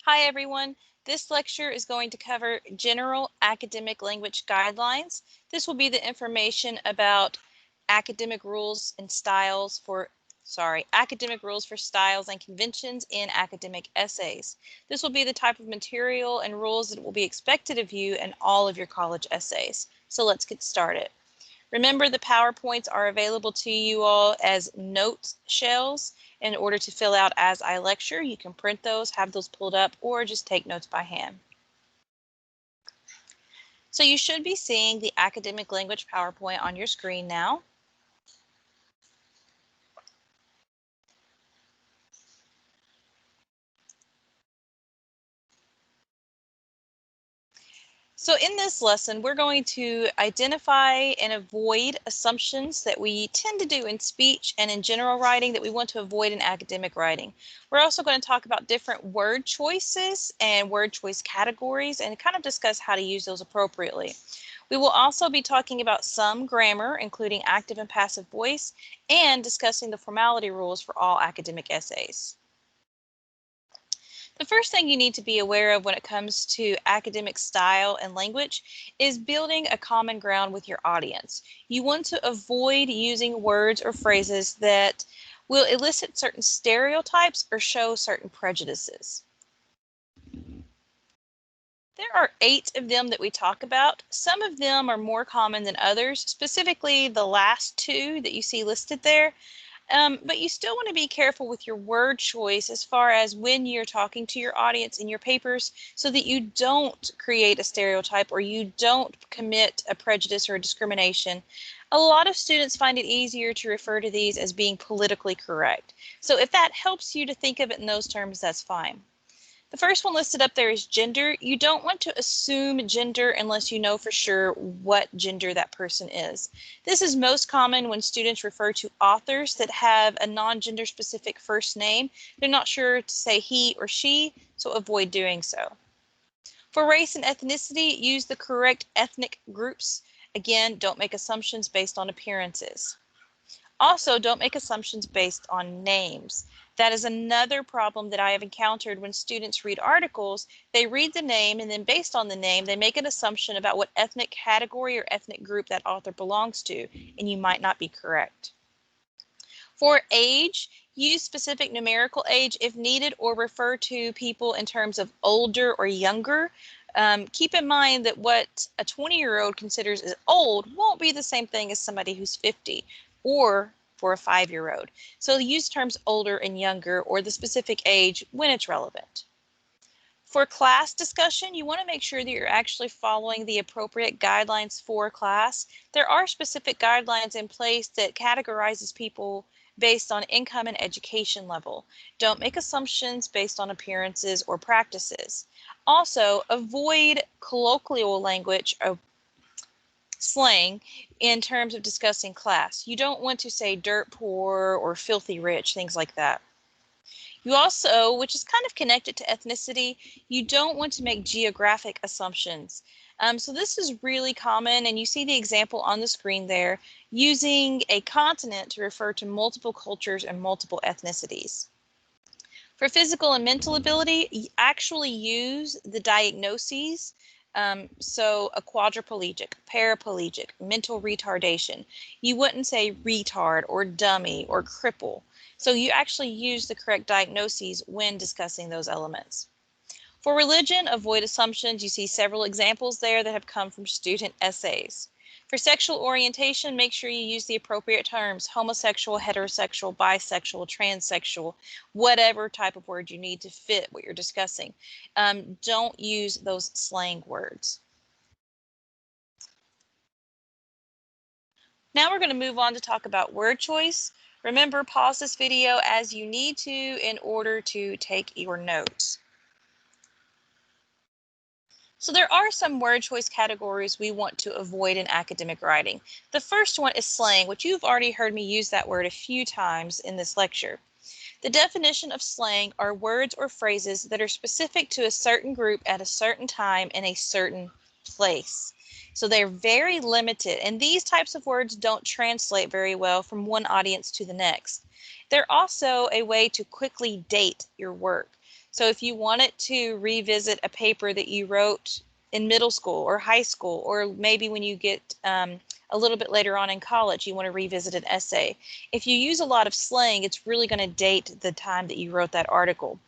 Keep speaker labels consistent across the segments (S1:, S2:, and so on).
S1: Hi everyone. This lecture is going to cover general academic language guidelines. This will be the information about academic rules and styles for, academic rules for styles and conventions in academic essays. This will be the type of material and rules that will be expected of you in all of your college essays. So let's get started. Remember, the PowerPoints are available to you all as notes shells in order to fill out as I lecture. You can print those, have those pulled up, or just take notes by hand. So you should be seeing the academic language PowerPoint on your screen now. So in this lesson, we're going to identify and avoid assumptions that we tend to do in speech and in general writing that we want to avoid in academic writing. We're also going to talk about different word choices and word choice categories and kind of discuss how to use those appropriately. We will also be talking about some grammar, including active and passive voice, and discussing the formality rules for all academic essays. The first thing you need to be aware of when it comes to academic style and language is building a common ground with your audience. You want to avoid using words or phrases that will elicit certain stereotypes or show certain prejudices. There are 8 of them that we talk about. Some of them are more common than others, specifically the last 2 that you see listed there. But you still want to be careful with your word choice as far as when you're talking to your audience in your papers so that you don't create a stereotype or you don't commit a prejudice or a discrimination. A lot of students find it easier to refer to these as being politically correct. So if that helps you to think of it in those terms, that's fine. The first one listed up there is gender. You don't want to assume gender unless you know for sure what gender that person is. This is most common when students refer to authors that have a non-gender specific first name. They're not sure to say he or she, so avoid doing so. For race and ethnicity, use the correct ethnic groups. Again, don't make assumptions based on appearances. Also, don't make assumptions based on names. That is another problem that I have encountered when students read articles. They read the name and then based on the name, they make an assumption about what ethnic category or ethnic group that author belongs to, and you might not be correct. For age, use specific numerical age if needed or refer to people in terms of older or younger. Keep in mind that what a 20-year-old considers as old won't be the same thing as somebody who's 50 or for a 5-year-old. So use terms older and younger or the specific age when it's relevant. For class discussion, you want to make sure that you're actually following the appropriate guidelines for class. There are specific guidelines in place that categorizes people based on income and education level. Don't make assumptions based on appearances or practices. Also, avoid colloquial language or slang in terms of discussing class. You don't want to say dirt poor or filthy rich, things like that. You also, which is kind of connected to ethnicity, you don't want to make geographic assumptions. So this is really common, and you see the example on the screen there, using a continent to refer to multiple cultures and multiple ethnicities. For physical and mental ability, actually use the diagnoses. So a quadriplegic, paraplegic, mental retardation. You wouldn't say retard or dummy or cripple. So you actually use the correct diagnoses when discussing those elements. For religion, avoid assumptions. You see several examples there that have come from student essays. For sexual orientation, make sure you use the appropriate terms: homosexual, heterosexual, bisexual, transsexual, whatever type of word you need to fit what you're discussing. Don't use those slang words. Now we're going to move on to talk about word choice. Remember, pause this video as you need to in order to take your notes. So there are some word choice categories we want to avoid in academic writing. The first one is slang, which you've already heard me use that word a few times in this lecture. The definition of slang are words or phrases that are specific to a certain group at a certain time in a certain place. So they're very limited, and these types of words don't translate very well from one audience to the next. They're also a way to quickly date your work. So if you wanted to revisit a paper that you wrote in middle school or high school, or maybe when you get a little bit later on in college, you want to revisit an essay. If you use a lot of slang, it's really going to date the time that you wrote that article.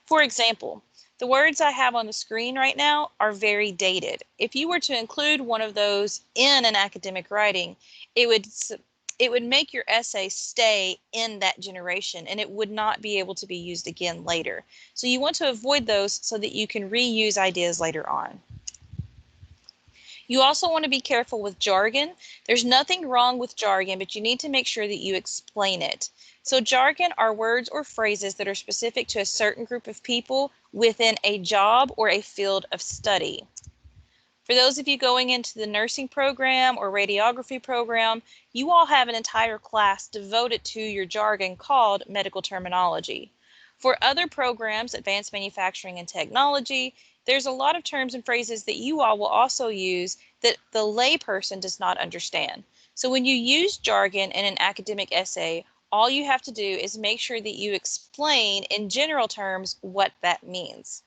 S1: For example, the words I have on the screen right now are very dated. If you were to include one of those in an academic writing, it would make your essay stay in that generation and it would not be able to be used again later. So you want to avoid those so that you can reuse ideas later on. You also want to be careful with jargon. There's nothing wrong with jargon, but you need to make sure that you explain it. So jargon are words or phrases that are specific to a certain group of people within a job or a field of study. For those of you going into the nursing program or radiography program, you all have an entire class devoted to your jargon called medical terminology. For other programs, advanced manufacturing and technology, there's a lot of terms and phrases that you all will also use that the layperson does not understand. So when you use jargon in an academic essay, all you have to do is make sure that you explain in general terms what that means.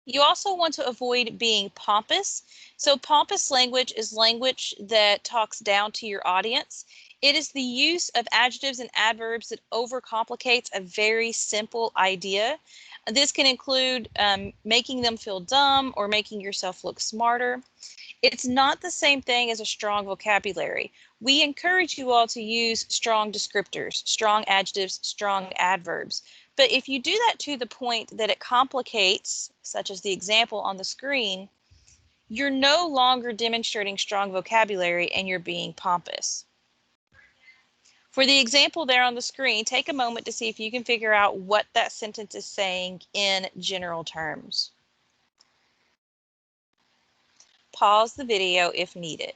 S1: You also want to avoid being pompous. So pompous language is language that talks down to your audience. It is the use of adjectives and adverbs that overcomplicates a very simple idea. This can include making them feel dumb or making yourself look smarter. It's not the same thing as a strong vocabulary. We encourage you all to use strong descriptors, strong adjectives, strong adverbs. But if you do that to the point that it complicates, such as the example on the screen, you're no longer demonstrating strong vocabulary and you're being pompous. For the example there on the screen, take a moment to see if you can figure out what that sentence is saying in general terms. Pause the video if needed.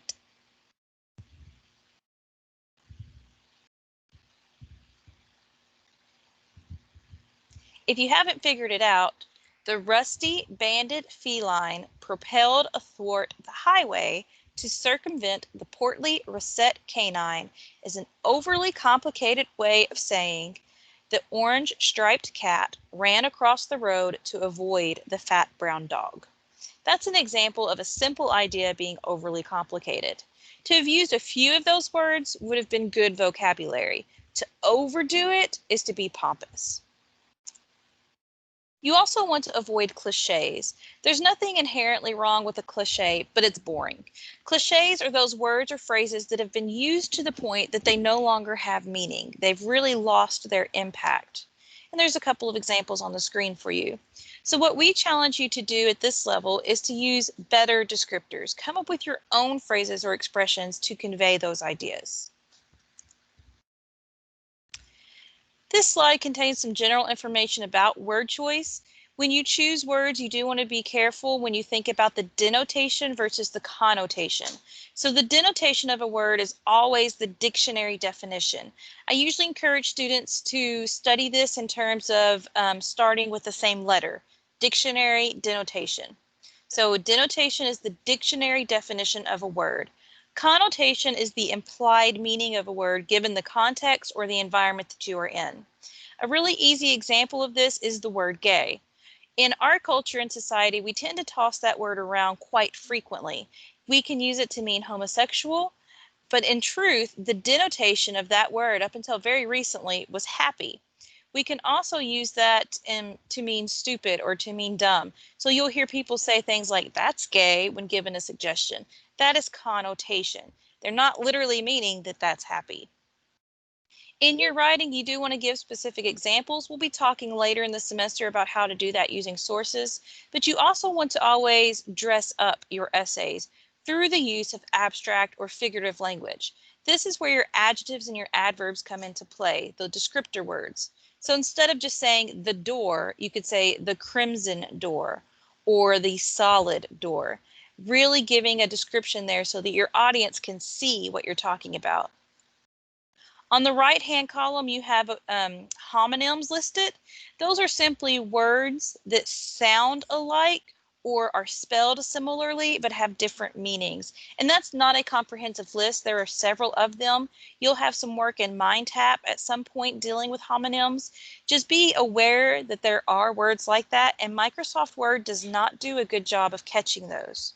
S1: If you haven't figured it out, the rusty banded feline propelled athwart the highway to circumvent the portly russet canine is an overly complicated way of saying the orange striped cat ran across the road to avoid the fat brown dog. That's an example of a simple idea being overly complicated. To have used a few of those words would have been good vocabulary. To overdo it is to be pompous. You also want to avoid cliches. There's nothing inherently wrong with a cliche, but it's boring. Cliches are those words or phrases that have been used to the point that they no longer have meaning. They've really lost their impact. And there's a couple of examples on the screen for you. So what we challenge you to do at this level is to use better descriptors. Come up with your own phrases or expressions to convey those ideas. This slide contains some general information about word choice. When you choose words, you do want to be careful when you think about the denotation versus the connotation. So the denotation of a word is always the dictionary definition. I usually encourage students to study this in terms of starting with the same letter, dictionary, denotation. So denotation is the dictionary definition of a word. Connotation is the implied meaning of a word given the context or the environment that you are in. A really easy example of this is the word gay. In our culture and society, we tend to toss that word around quite frequently. We can use it to mean homosexual, but in truth, the denotation of that word up until very recently was happy. We can also use that to mean stupid or to mean dumb. So you'll hear people say things like, that's gay, when given a suggestion. That is connotation. They're not literally meaning that that's happy. In your writing, you do want to give specific examples. We'll be talking later in the semester about how to do that using sources, but you also want to always dress up your essays through the use of abstract or figurative language. This is where your adjectives and your adverbs come into play, the descriptor words. So instead of just saying the door, you could say the crimson door or the solid door, really giving a description there so that your audience can see what you're talking about. On the right-hand column, you have homonyms listed. Those are simply words that sound alike or are spelled similarly but have different meanings. And that's not a comprehensive list. There are several of them. You'll have some work in MindTap at some point dealing with homonyms. Just be aware that there are words like that, and Microsoft Word does not do a good job of catching those.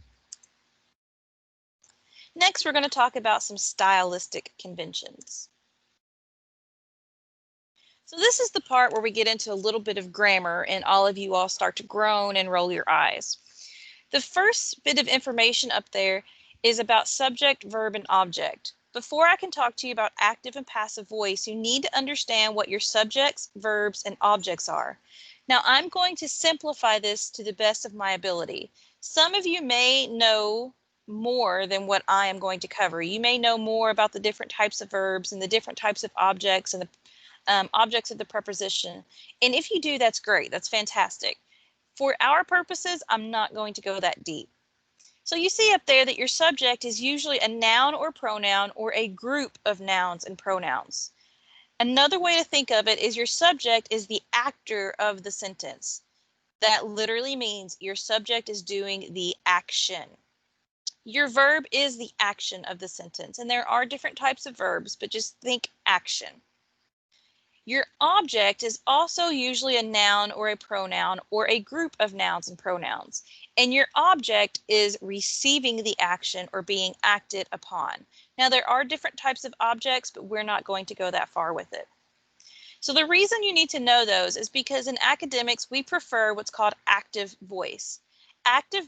S1: Next, we're going to talk about some stylistic conventions. So this is the part where we get into a little bit of grammar and all of you all start to groan and roll your eyes. The first bit of information up there is about subject, verb, and object. Before I can talk to you about active and passive voice, you need to understand what your subjects, verbs, and objects are. Now I'm going to simplify this to the best of my ability. Some of you may know more than what I am going to cover. You may know more about the different types of verbs and the different types of objects and the objects of the preposition. And if you do, that's great. That's fantastic. For our purposes, I'm not going to go that deep. So you see up there that your subject is usually a noun or pronoun or a group of nouns and pronouns. Another way to think of it is your subject is the actor of the sentence. That literally means your subject is doing the action. Your verb is the action of the sentence, and there are different types of verbs, but just think action. Your object is also usually a noun or a pronoun or a group of nouns and pronouns. And your object is receiving the action or being acted upon. Now there are different types of objects, but we're not going to go that far with it. So the reason you need to know those is because in academics, we prefer what's called active voice. Active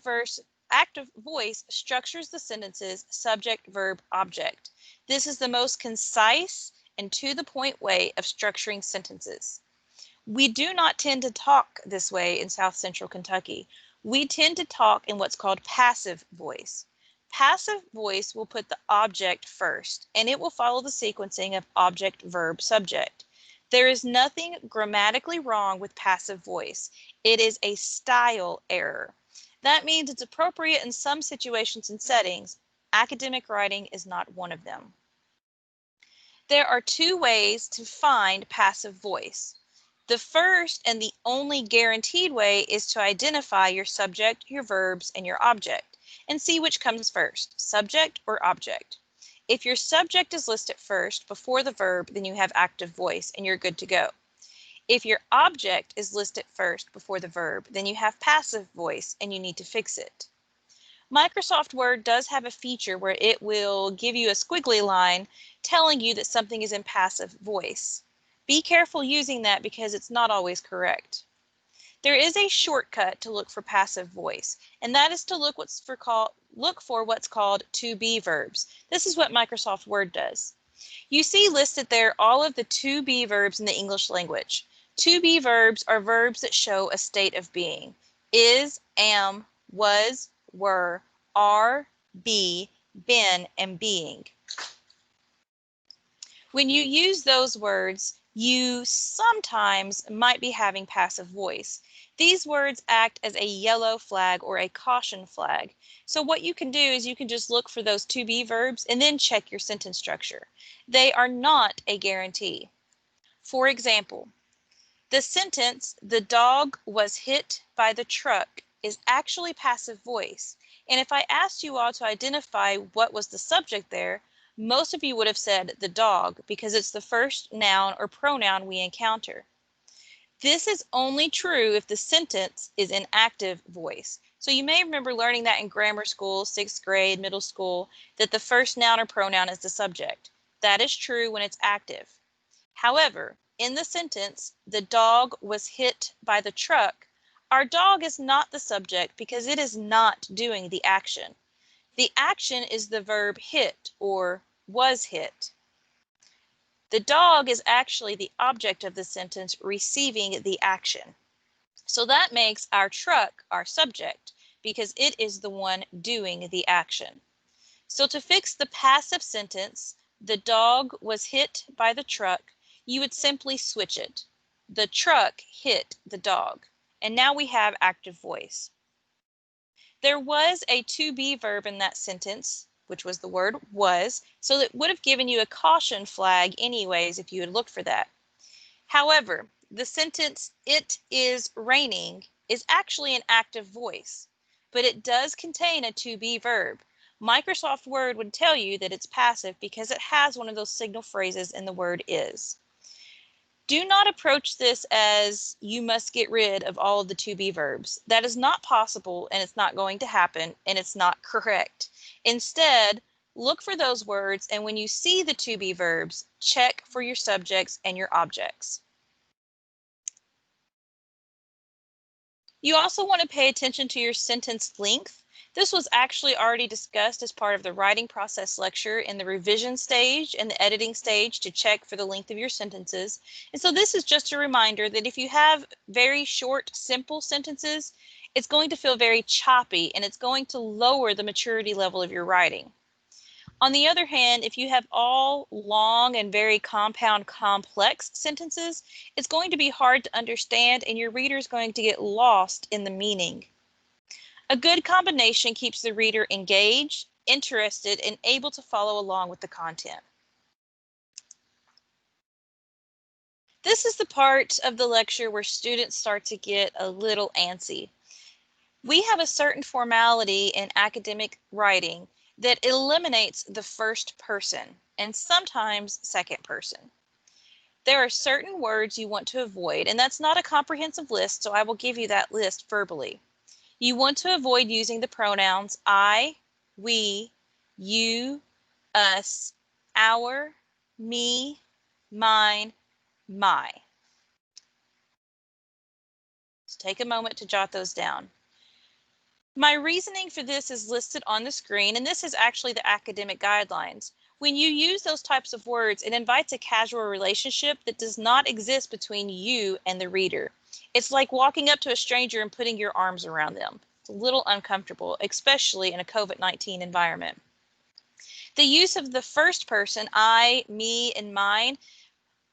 S1: voice structures the sentences subject, verb, object. This is the most concise and to the point way of structuring sentences. We do not tend to talk this way in South Central Kentucky. We tend to talk in what's called passive voice. Passive voice will put the object first, and it will follow the sequencing of object, verb, subject. There is nothing grammatically wrong with passive voice. It is a style error. That means it's appropriate in some situations and settings. Academic writing is not one of them. There are two ways to find passive voice. The first and the only guaranteed way is to identify your subject, your verbs, and your object, and see which comes first, subject or object. If your subject is listed first before the verb, then you have active voice and you're good to go. If your object is listed first before the verb, then you have passive voice and you need to fix it. Microsoft Word does have a feature where it will give you a squiggly line telling you that something is in passive voice. Be careful using that because it's not always correct. There is a shortcut to look for passive voice, and that is to look for what's called to be verbs. This is what Microsoft Word does. You see listed there all of the to be verbs in the English language. To be verbs are verbs that show a state of being. Is, am, was, were, are, be, been, and being. When you use those words, you sometimes might be having passive voice. These words act as a yellow flag or a caution flag. So what you can do is you can just look for those to be verbs and then check your sentence structure. They are not a guarantee. For example, the sentence, "The dog was hit by the truck," is actually passive voice. And if I asked you all to identify what was the subject there, most of you would have said the dog because it's the first noun or pronoun we encounter. This is only true if the sentence is in active voice. So you may remember learning that in grammar school, 6th grade, middle school, that the first noun or pronoun is the subject. That is true when it's active. However, in the sentence, "The dog was hit by the truck," our dog is not the subject because it is not doing the action. The action is the verb hit or was hit. The dog is actually the object of the sentence receiving the action. So that makes our truck our subject because it is the one doing the action. So to fix the passive sentence, "The dog was hit by the truck," you would simply switch it. The truck hit the dog. And now we have active voice. There was a to be verb in that sentence, which was the word was, so that would have given you a caution flag anyways if you had looked for that. However, the sentence "it is raining" is actually an active voice. but it does contain a to be verb. Microsoft Word would tell you that it's passive because it has one of those signal phrases in the word is. Do not approach this as you must get rid of all of the to be verbs. That is not possible, and it's not going to happen, and it's not correct. Instead, look for those words, and when you see the to be verbs, check for your subjects and your objects. You also want to pay attention to your sentence length. This was actually already discussed as part of the writing process lecture in the revision stage and the editing stage to check for the length of your sentences. And so this is just a reminder that if you have very short, simple sentences, it's going to feel very choppy and it's going to lower the maturity level of your writing. On the other hand, if you have all long and very compound, complex sentences, it's going to be hard to understand and your reader is going to get lost in the meaning. A good combination keeps the reader engaged, interested, and able to follow along with the content. This is the part of the lecture where students start to get a little antsy. We have a certain formality in academic writing that eliminates the first person and sometimes second person. There are certain words you want to avoid, and that's not a comprehensive list, so I will give you that list verbally. You want to avoid using the pronouns I, we, you, us, our, me, mine, my. So take a moment to jot those down. My reasoning for this is listed on the screen, and this is actually the academic guidelines. When you use those types of words, it invites a casual relationship that does not exist between you and the reader. It's like walking up to a stranger and putting your arms around them. It's a little uncomfortable, especially in a COVID-19 environment. The use of the first person, I, me, and mine,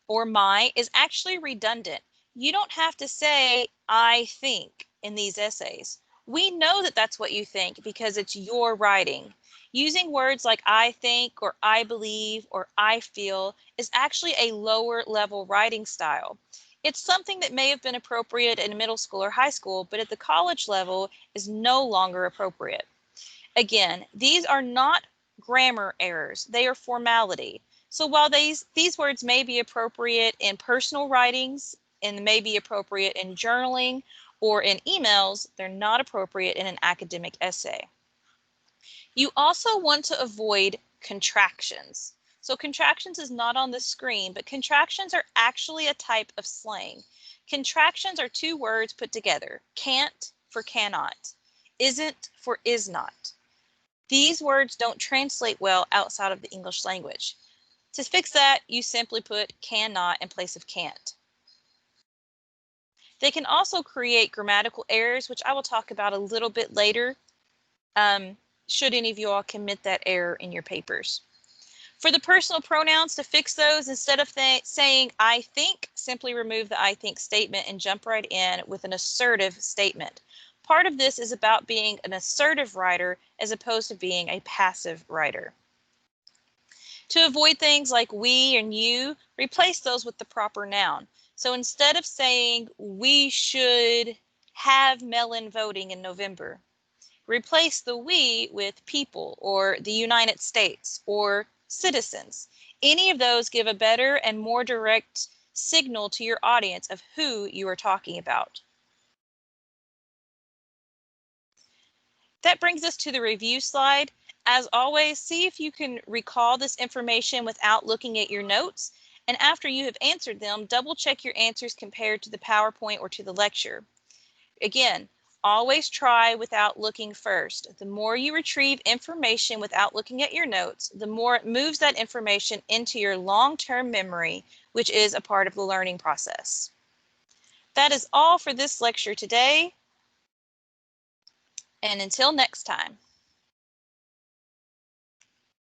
S1: or my, is actually redundant. You don't have to say, I think, in these essays. We know that that's what you think because it's your writing. Using words like I think or I believe or I feel is actually a lower level writing style. It's something that may have been appropriate in middle school or high school, but at the college level is no longer appropriate. Again, these are not grammar errors, they are formality. So while these words may be appropriate in personal writings and may be appropriate in journaling or in emails, they're not appropriate in an academic essay. You also want to avoid contractions. So contractions is not on the screen, but contractions are actually a type of slang. Contractions are two words put together, can't for cannot, isn't for is not. These words don't translate well outside of the English language. To fix that, you simply put cannot in place of can't. They can also create grammatical errors, which I will talk about a little bit later, should any of you all commit that error in your papers. For the personal pronouns, to fix those, instead of saying I think, simply remove the I think statement and jump right in with an assertive statement. Part of this is about being an assertive writer as opposed to being a passive writer. To avoid things like we and you, replace those with the proper noun. So instead of saying we should have melon voting in November, replace the we with people or the United States or citizens. Any of those give a better and more direct signal to your audience of who you are talking about. That brings us to the review slide. As always, see if you can recall this information without looking at your notes. And after you have answered them, double check your answers compared to the PowerPoint or to the lecture. Again, always try without looking first. The more you retrieve information without looking at your notes, the more it moves that information into your long-term memory, which is a part of the learning process. That is all for this lecture today. And until next time.